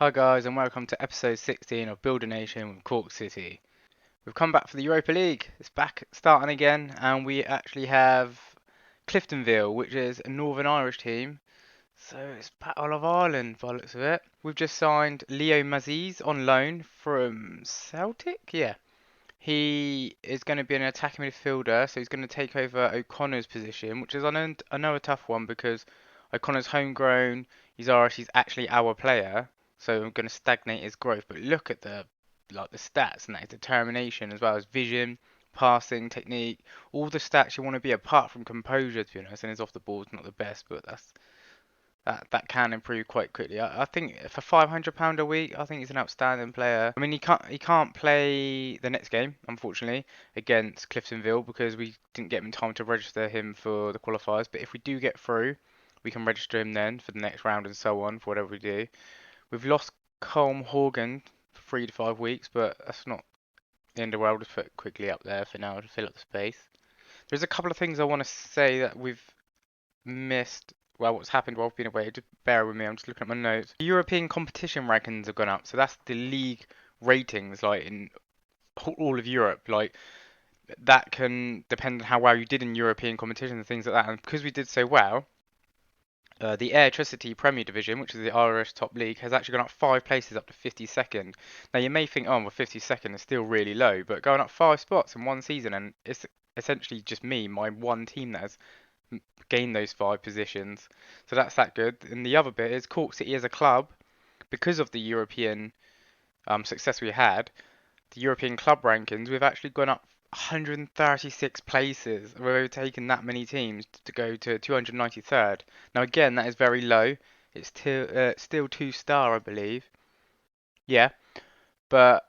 Hi guys and welcome to episode 16 of Build A Nation with Cork City. We've come back for the Europa League. It's back starting again and we actually have Cliftonville, which is a Northern Irish team. So it's Battle of Ireland by the looks of it. We've just signed Leo Maziz on loan from Celtic. Yeah. He is going to be an attacking midfielder, so he's going to take over O'Connor's position, which is I know a tough one because O'Connor's homegrown, he's Irish, he's actually our player, so I'm going to stagnate his growth. But look at the stats and that his determination as well as vision, passing, technique, all the stats you want to be apart from composure, to be honest. And his off the ball is not the best, but that can improve quite quickly. I think for £500 a week, I think he's an outstanding player. I mean, he can't play the next game, unfortunately, against Cliftonville because we didn't get him in time to register him for the qualifiers. But if we do get through, we can register him then for the next round and so on for whatever we do. We've lost Colm Horgan for 3 to 5 weeks, but that's not the end of the world. Just put it quickly up there for now to fill up the space. There's a couple of things I want to say that we've missed. Well, what's happened while I've been away? Just bear with me. I'm just looking at my notes. The European competition rankings have gone up, so that's the league ratings, like in all of Europe. Like that can depend on how well you did in European competitions and things like that. And because we did so well, the Airtricity Premier Division, which is the Irish top league, has actually gone up 5 places up to 52nd. Now you may think, oh, well, 52nd is still really low, but going up 5 spots in one season, and it's essentially just me, my one team that has gain those 5 positions. So that's that good. And the other bit is Cork City as a club, because of the European success we had, the European club rankings, we've actually gone up 136 places. We've overtaken that many teams to go to 293rd. Now again, that is very low. It's still 2-star, I believe. Yeah, but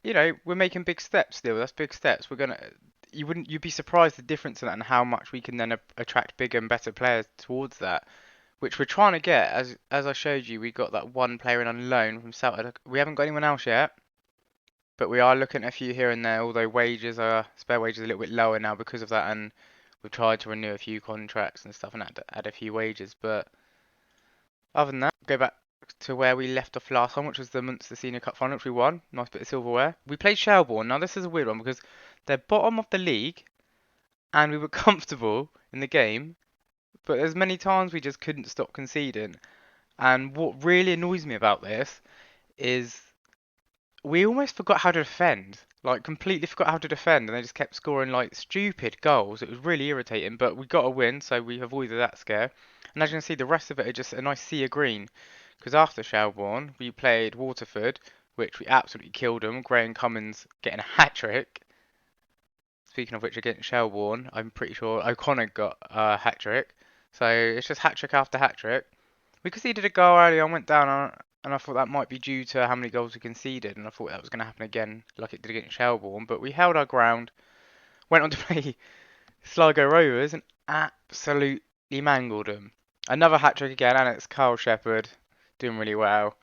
we're making big steps still. That's big steps. You'd be surprised the difference in that and how much we can then attract bigger and better players towards that, which we're trying to get. As I showed you, we got that one player in on loan from Celtic. We haven't got anyone else yet, but we are looking at a few here and there. Although spare wages are a little bit lower now because of that, and we've tried to renew a few contracts and stuff and add a few wages. But other than that, go back to where we left off last time, which was the Munster Senior Cup final, which we won. Nice bit of silverware. We played Shelbourne. Now this is a weird one because they're bottom of the league, and we were comfortable in the game, but there's many times we just couldn't stop conceding. And what really annoys me about this is we almost forgot how to defend. Like completely forgot how to defend, and they just kept scoring like stupid goals. It was really irritating, but we got a win, so we avoided that scare. And as you can see, the rest of it are just a nice sea of green. Because after Shelbourne, we played Waterford, which we absolutely killed them. Graham Cummins getting a hat trick. Speaking of which, against Shelbourne, I'm pretty sure O'Connor got a hat trick. So it's just hat trick after hat trick. We conceded a goal earlier and went down, and I thought that might be due to how many goals we conceded, and I thought that was going to happen again, like it did against Shelbourne. But we held our ground, went on to play Sligo Rovers, and absolutely mangled them. Another hat trick again, and it's Carl Shepherd doing really well.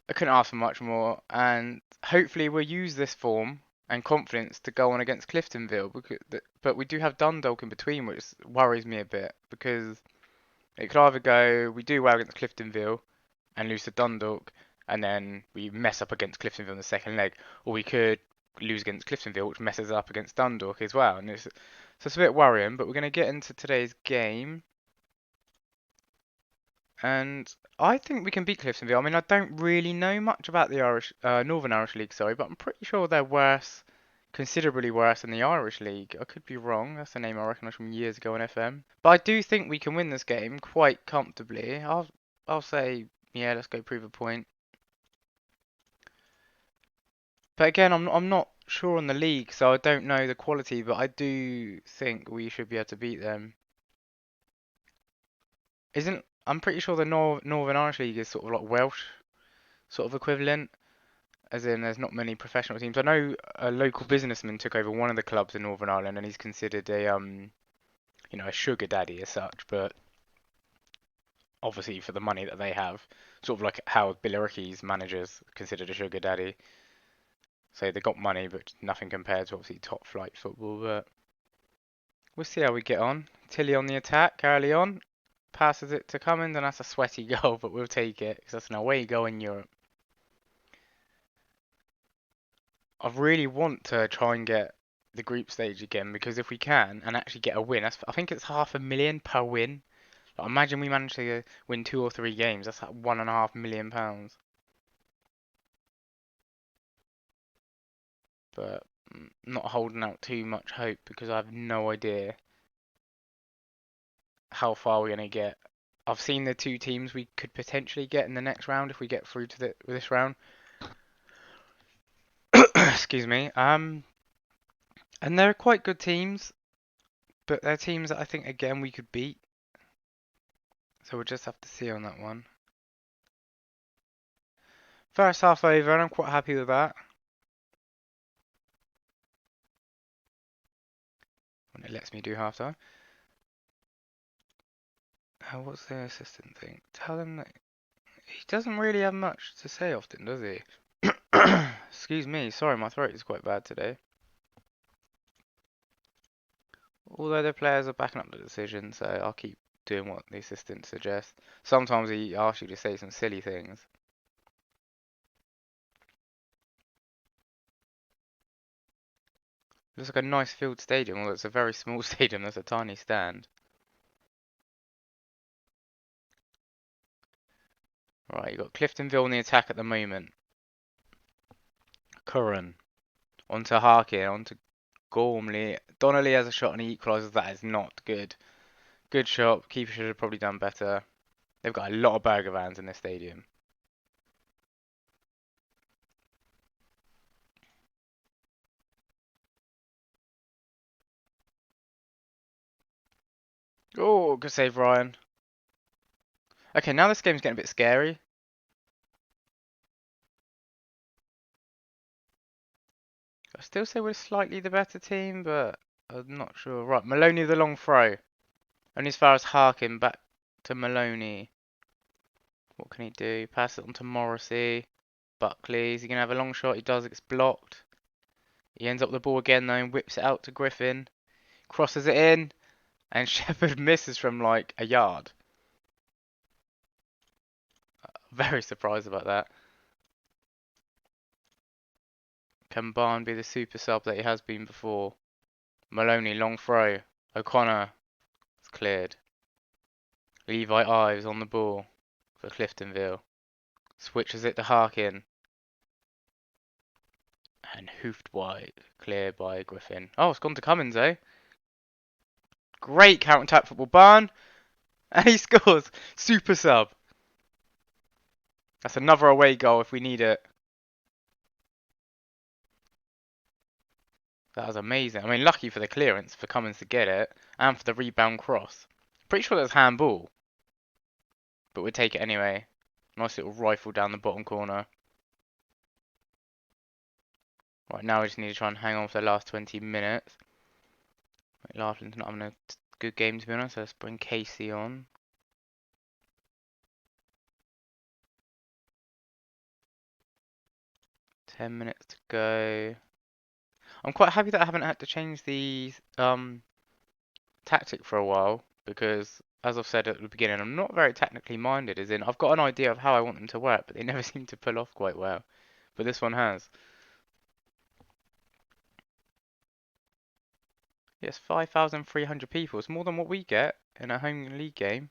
I couldn't ask for much more, and hopefully we'll use this form and confidence to go on against Cliftonville. But we do have Dundalk in between, which worries me a bit because it could either go we do well against Cliftonville and lose to Dundalk, and then we mess up against Cliftonville in the second leg, or we could lose against Cliftonville, which messes up against Dundalk as well. So it's a bit worrying. But we're going to get into today's game. And I think we can beat Cliftonville. I mean, I don't really know much about the Northern Irish League, sorry, but I'm pretty sure they're worse, considerably worse than the Irish League. I could be wrong. That's a name I recognise from years ago on FM. But I do think we can win this game quite comfortably. I'll say, yeah, let's go prove a point. But again, I'm not sure on the league, so I don't know the quality, but I do think we should be able to beat them. I'm pretty sure the Northern Irish League is sort of like Welsh sort of equivalent, as in there's not many professional teams. I know a local businessman took over one of the clubs in Northern Ireland, and he's considered a sugar daddy as such, but obviously for the money that they have, sort of like how Billericay's managers considered a sugar daddy. So they got money, but nothing compared to obviously top flight football. But we'll see how we get on. Tilly on the attack early on. passes it to Cummins, and that's a sweaty goal, but we'll take it because that's an away goal in Europe. I really want to try and get the group stage again because if we can and actually get a win, I think it's £500,000 per win. Like, imagine we manage to win 2 or 3 games. That's like £1.5 million. But not holding out too much hope because I have no idea how far we're gonna get. I've seen the 2 teams we could potentially get in the next round if we get through to this round. Excuse me. And they're quite good teams, but they're teams that I think again we could beat. So we'll just have to see on that one. First half over, and I'm quite happy with that. When it lets me do half time. What's the assistant thing? Tell him that he doesn't really have much to say often, does he? Excuse me, sorry, my throat is quite bad today. Although the players are backing up the decision, so I'll keep doing what the assistant suggests. Sometimes he asks you to say some silly things. Looks like a nice filled stadium, although it's a very small stadium, there's a tiny stand. Right, you've got Cliftonville in the attack at the moment. Curran. Onto Harkin, onto Gormley. Donnelly has a shot and he equalises. That is not good. Good shot. Keeper should have probably done better. They've got a lot of burger vans in this stadium. Oh, good save, Ryan. Okay, now this game's getting a bit scary. I still say we're slightly the better team, but I'm not sure. Right, Maloney the long throw. Only as far as Harkin, back to Maloney. What can he do? Pass it on to Morrissey. Buckley, is he going to have a long shot? He does, it's blocked. He ends up with the ball again though and whips it out to Griffin. Crosses it in. And Shepherd misses from like a yard. Very surprised about that. Can Barn be the super sub that he has been before? Maloney, long throw. O'Connor. It's cleared. Levi Ives on the ball for Cliftonville. Switches it to Harkin. And hoofed wide. Clear by Griffin. Oh, it's gone to Cummins, eh? Great counter-attack football. Barn. And he scores. Super sub. That's another away goal if we need it. That was amazing. I mean, lucky for the clearance for Cummins to get it. And for the rebound cross. Pretty sure that's handball. But we'll take it anyway. Nice little rifle down the bottom corner. Right, now we just need to try and hang on for the last 20 minutes. Laughlin's not having a good game to be honest, so let's bring Casey on. $10 to go. I'm quite happy that I haven't had to change the tactic for a while, because as I've said at the beginning, I'm not very technically minded, as in I've got an idea of how I want them to work, but they never seem to pull off quite well. But this one has. Yes, 5,300 people. It's more than what we get in a home league game.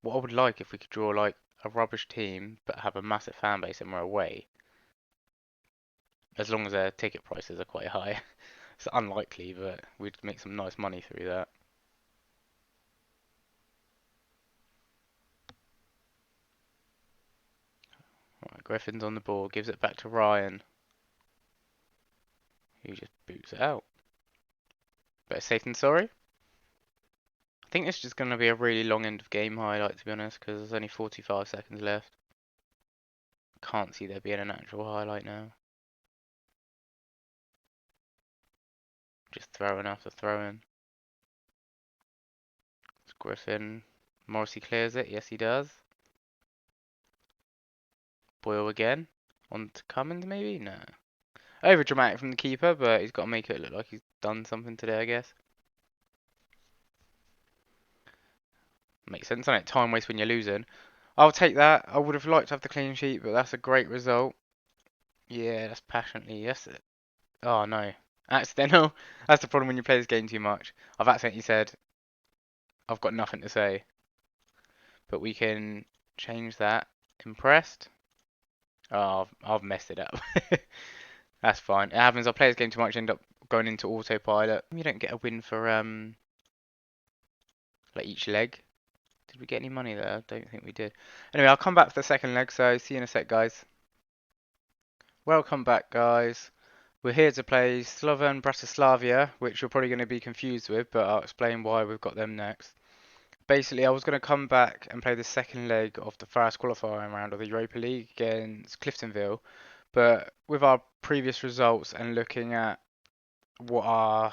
What I would like if we could draw like a rubbish team but have a massive fan base and we're away. As long as their ticket prices are quite high. It's unlikely, but we'd make some nice money through that. Right, Griffin's on the ball, gives it back to Ryan. Who just boots it out. Better safe than sorry. I think this is just going to be a really long end of game highlight, to be honest, because there's only 45 seconds left. Can't see there being an actual highlight now. Just throwing after throwing. It's Griffin. Morrissey clears it. Yes, he does. Boyle again. On to Cummins, maybe? No. Over dramatic from the keeper, but he's got to make it look like he's done something today, I guess. Makes sense, doesn't it? Time waste when you're losing. I'll take that. I would have liked to have the clean sheet, but that's a great result. Yeah, that's passionately. Yes. Oh no. Accidental. That's the problem when you play this game too much. I've accidentally said I've got nothing to say. But we can change that. Impressed. Oh, I've messed it up. That's fine. It happens. I play this game too much, end up going into autopilot. You don't get a win for like each leg. Did we get any money there? I don't think we did. Anyway, I'll come back for the second leg, so see you in a sec, guys. Welcome back, guys. We're here to play Slovan Bratislava, which you're probably going to be confused with, but I'll explain why we've got them next. Basically, I was going to come back and play the second leg of the first qualifying round of the Europa League against Cliftonville, but with our previous results and looking at what our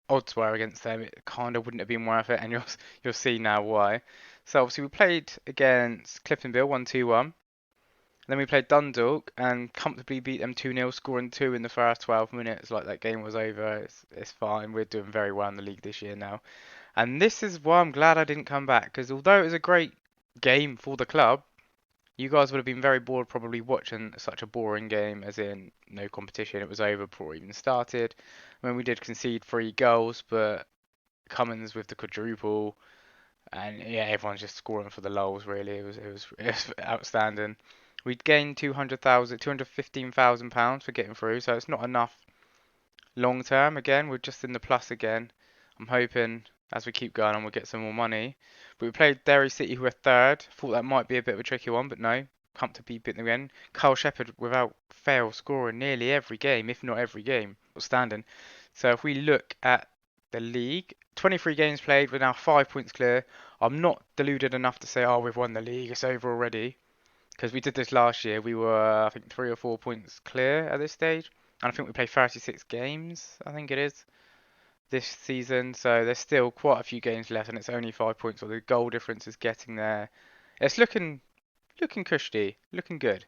odds were against them, it kind of wouldn't have been worth it, and you'll see now why. So obviously we played against Cliftonville 1-2-1. Then we played Dundalk and comfortably beat them 2-0, scoring two in the first 12 minutes. Like that game was over. It's fine. We're doing very well in the league this year now. And this is why I'm glad I didn't come back, because although it was a great game for the club, you guys would have been very bored probably watching such a boring game, as in no competition. It was over before it even started. I mean, we did concede 3 goals, but Cummins with the quadruple, and yeah, everyone's just scoring for the lulz. Really, it was outstanding. We'd gained 215,000 pounds for getting through, so it's not enough long term. Again, we're just in the plus again. I'm hoping as we keep going on, we'll get some more money. But we played Derry City, who were third. Thought that might be a bit of a tricky one, but no, comfortably beaten them again. Kyle Shepherd, without fail, scoring nearly every game, if not every game, standing. So if we look at the league, 23 games played, we're now 5 points clear. I'm not deluded enough to say, oh, we've won the league, it's over already. Because we did this last year. We were, I think, 3 or 4 points clear at this stage. And I think we played 36 games, I think it is, this season. So there's still quite a few games left, and it's only 5 points. So the goal difference is getting there. It's looking cushy, looking good.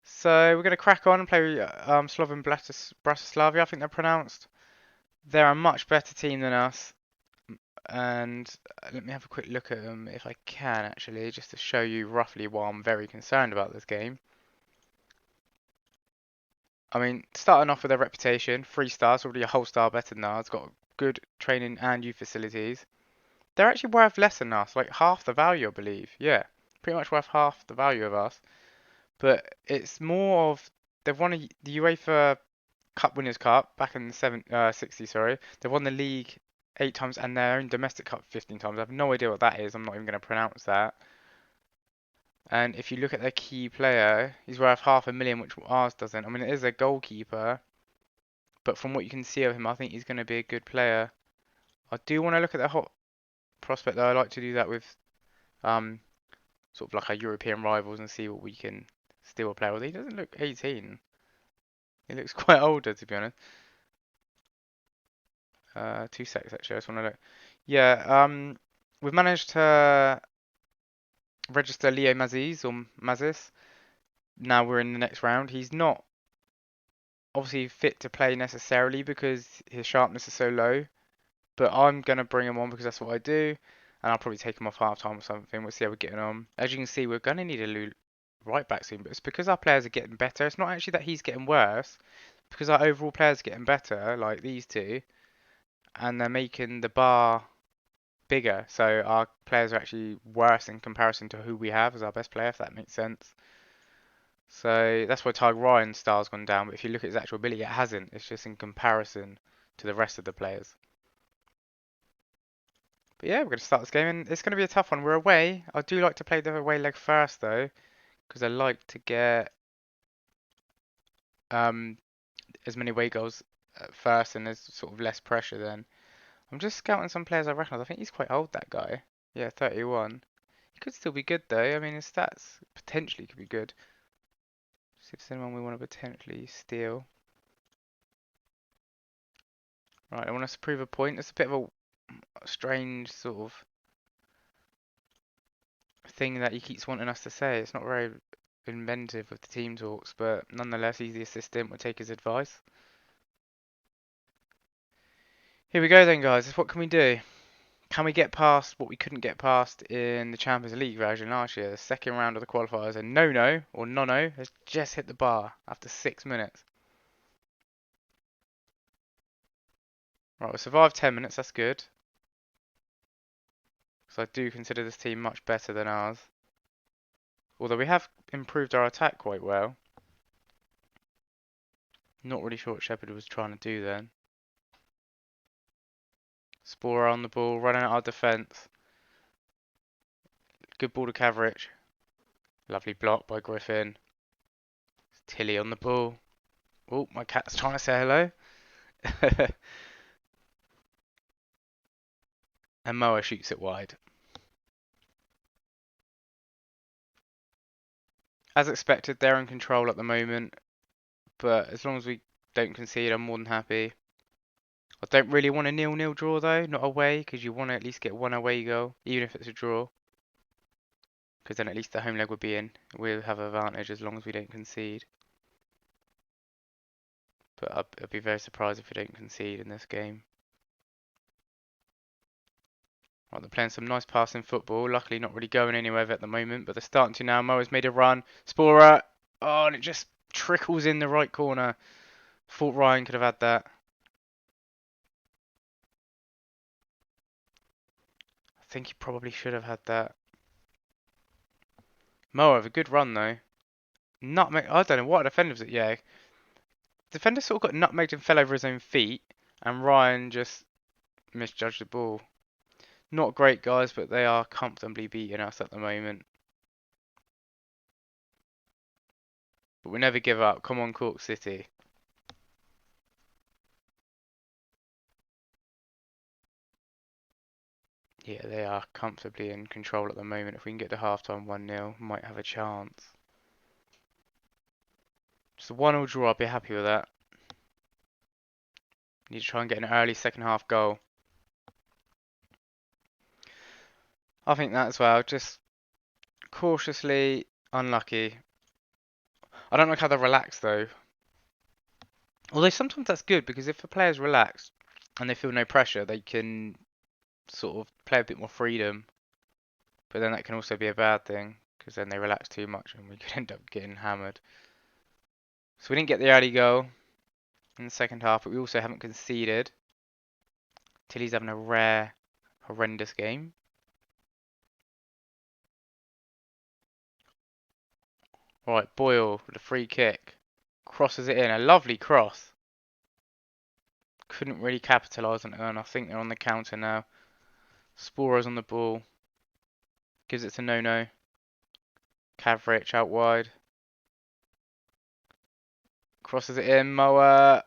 So we're going to crack on and play Slovan Bratislava, I think they're pronounced. They're a much better team than us. And let me have a quick look at them if I can, actually, just to show you roughly why I'm very concerned about this game. I mean, starting off with their reputation, 3 stars, already a whole star better than ours, got good training and youth facilities. They're actually worth less than us, like half the value, I believe. Yeah, pretty much worth half the value of us. But it's more of they've won the UEFA Cup Winners' Cup back in the 60s, sorry. They've won the league 8 times and their own domestic cup 15 times. I have no idea what that is. I'm not even going to pronounce that. And if you look at their key player, he's worth 500,000, which ours doesn't. I mean, it is a goalkeeper, but from what you can see of him, I think he's going to be a good player. I do want to look at their hot prospect, though. I like to do that with sort of like our European rivals and see what we can steal a player. Although he doesn't look 18. He looks quite older, to be honest. 2 seconds, actually. I just want to look. Yeah, we've managed to register Leo Mazis or Mazis. Now we're in the next round. He's not obviously fit to play necessarily because his sharpness is so low, but I'm going to bring him on because that's what I do, and I'll probably take him off half time or something. We'll see how we're getting on. As you can see, we're going to need a right back soon, but it's because our players are getting better. It's not actually that he's getting worse, because our overall players are getting better, like these two, and they're making the bar bigger, so our players are actually worse in comparison to who we have as our best player, if that makes sense. So that's why Tyler Ryan's star's gone down, but if you look at his actual ability, it hasn't. It's just in comparison to the rest of the players. But yeah, we're going to start this game, and it's going to be a tough one. We're away. I do like to play the away leg first, though, because I like to get as many away goals at first, and there's sort of less pressure then. I'm just scouting some players I recognise. I think he's quite old, that guy. Yeah, 31. He could still be good, though. I mean, his stats potentially could be good. See if there's anyone we want to potentially steal. Right, I want us to prove a point. It's a bit of a strange sort of thing that he keeps wanting us to say. It's not very inventive with the team talks, but nonetheless, he's the assistant. We'll take his advice. Here we go then, guys. What can we do? Can we get past what we couldn't get past in the Champions League version last year? The second round of the qualifiers, and Nono has just hit the bar after 6 minutes. Right, we survived 10 minutes, that's good. So I do consider this team much better than ours. Although we have improved our attack quite well. Not really sure what Shepherd was trying to do then. Spora on the ball, running out our defence. Good ball to Cavrich. Lovely block by Griffin. Tilly on the ball. Oh, my cat's trying to say hello. And Moa shoots it wide. As expected, they're in control at the moment. But as long as we don't concede, I'm more than happy. I don't really want a 0-0 draw though, not away, because you want to at least get one away goal, even if it's a draw. Because then at least the home leg would be in. We'll have advantage as long as we don't concede. But I'd be very surprised if we don't concede in this game. Right, they're playing some nice passing football. Luckily not really going anywhere at the moment, but they're starting to now. Moa's made a run. Spora! Oh, and it just trickles in the right corner. Thought Ryan could have had that. I think he probably should have had that. Moa have a good run though. Nutmeg. I don't know what defender was it. Yeah, defender sort of got nutmegged and fell over his own feet, and Ryan just misjudged the ball. Not great guys, but they are comfortably beating us at the moment. But we never give up. Come on, Cork City. Yeah, they are comfortably in control at the moment. If we can get to half-time 1-0, might have a chance. Just a 1-1 draw, I'll be happy with that. Need to try and get an early second half goal. I think that as well. Just cautiously unlucky. I don't like how they're relaxed though. Although sometimes that's good because if a player's relaxed and they feel no pressure, they can sort of play a bit more freedom. But then that can also be a bad thing because then they relax too much and we could end up getting hammered. So we didn't get the early goal in the second half, but we also haven't conceded. Tilly's having a rare, horrendous game. Right, Boyle with a free kick. Crosses it in. A lovely cross. Couldn't really capitalise on it, and I think they're on the counter now. Spora's on the ball. Gives it to Nono. Cavrich out wide. Crosses it in. Moa.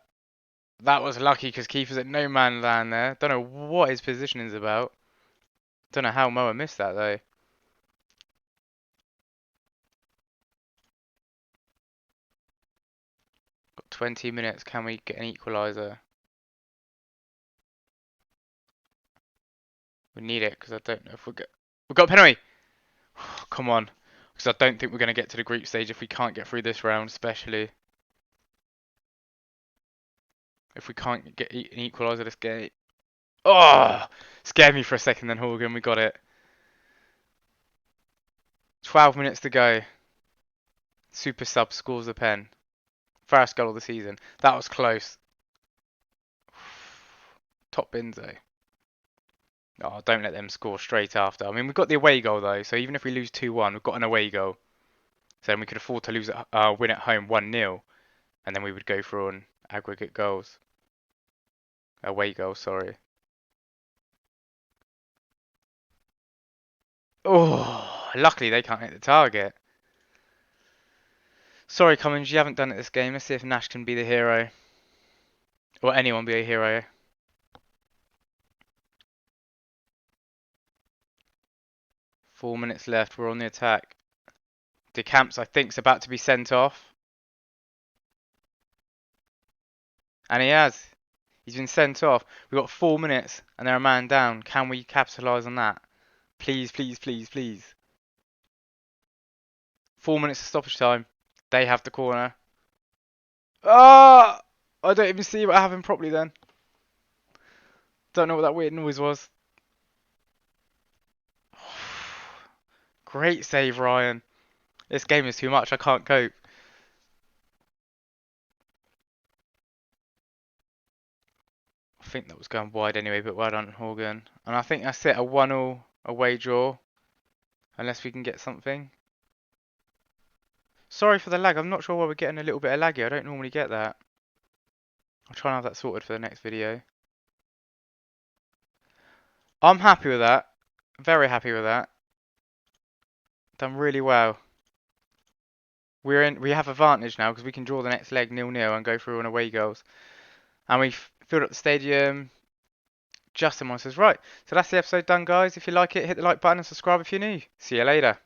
That was lucky because Keeper's at no man land there. Don't know what his position is about. Don't know how Moa missed that though. Got 20 minutes. Can we get an equaliser? We need it because I don't know if we've got a penalty. Come on, because I don't think we're going to get to the group stage if we can't get through this round, especially if we can't get an equaliser this game. Oh, scared me for a second then, Horgan. We got it. 12 minutes to go. Super sub scores the pen. First goal of the season. That was close. Top bins though. Oh, don't let them score straight after. I mean, we've got the away goal though, so even if we lose 2-1, we've got an away goal. So then we could afford to lose, win at home 1-0, and then we would go for on aggregate goals. Away goal, sorry. Oh, luckily they can't hit the target. Sorry, Cummins, you haven't done it this game. Let's see if Nash can be the hero. Or anyone be a hero. Four minutes left. We're on the attack. De Camps, I think, is about to be sent off. And he has. He's been sent off. We've got 4 minutes and they're a man down. Can we capitalise on that? Please, please, please, please. 4 minutes of stoppage time. They have the corner. Ah! I don't even see what happened properly then. Don't know what that weird noise was. Great save, Ryan. This game is too much. I can't cope. I think that was going wide anyway, but well done, Horgan. And I think that's it. A 1-1 away draw. Unless we can get something. Sorry for the lag. I'm not sure why we're getting a little bit of laggy. I don't normally get that. I'll try and have that sorted for the next video. I'm happy with that. Very happy with that. Done really well. We have advantage now because we can draw the next leg 0-0 and go through on away goals. And we've filled up the stadium. Justin says, right, so that's the episode done, guys. If you like it, hit the like button and subscribe if you're new. See you later.